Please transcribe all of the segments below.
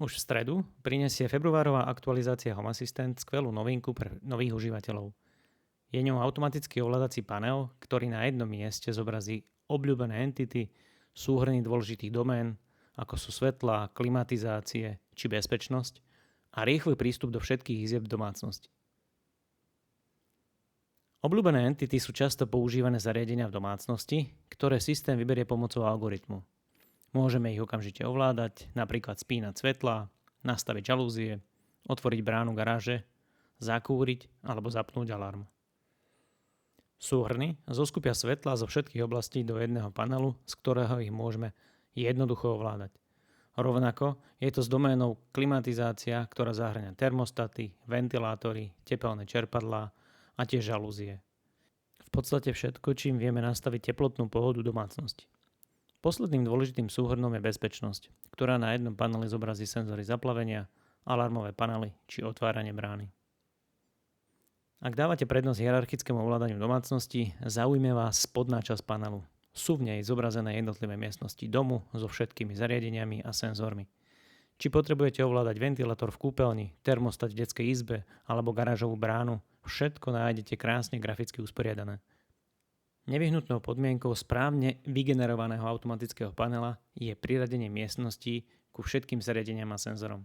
Už v stredu prinesie februárová aktualizácia Home Assistant skvelú novinku pre nových užívateľov. Je ňou automatický ovládací panel, ktorý na jednom mieste zobrazí obľúbené entity, súhrny dôležitých domén, ako sú svetlá, klimatizácie či bezpečnosť a rýchly prístup do všetkých izieb domácnosti. Obľúbené entity sú často používané zariadenia v domácnosti, ktoré systém vyberie pomocou algoritmu. Môžeme ich okamžite ovládať, napríklad spínať svetlá, nastaviť žalúzie, otvoriť bránu garáže, zakúriť alebo zapnúť alarm. Súhrny zoskupia svetlá zo všetkých oblastí do jedného panelu, z ktorého ich môžeme jednoducho ovládať. Rovnako je to s doménou klimatizácia, ktorá zahŕňa termostaty, ventilátory, tepelné čerpadlá a tiež žalúzie. V podstate všetko, čím vieme nastaviť teplotnú pohodu domácnosti. Posledným dôležitým súhrnom je bezpečnosť, ktorá na jednom paneli zobrazí senzory zaplavenia, alarmové panely či otváranie brány. Ak dávate prednosť hierarchickému ovládaniu domácnosti, zaujme vás spodná časť panelu. Sú v nej zobrazené jednotlivé miestnosti domu so všetkými zariadeniami a senzormi. Či potrebujete ovládať ventilátor v kúpeľni, termostat v detskej izbe alebo garážovú bránu, všetko nájdete krásne graficky usporiadané. Nevyhnutnou podmienkou správne vygenerovaného automatického panela je priradenie miestností ku všetkým zariadeniam a senzorom.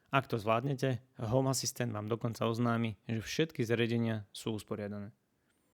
Ak to zvládnete, Home Assistant vám dokonca oznámi, že všetky zariadenia sú usporiadané.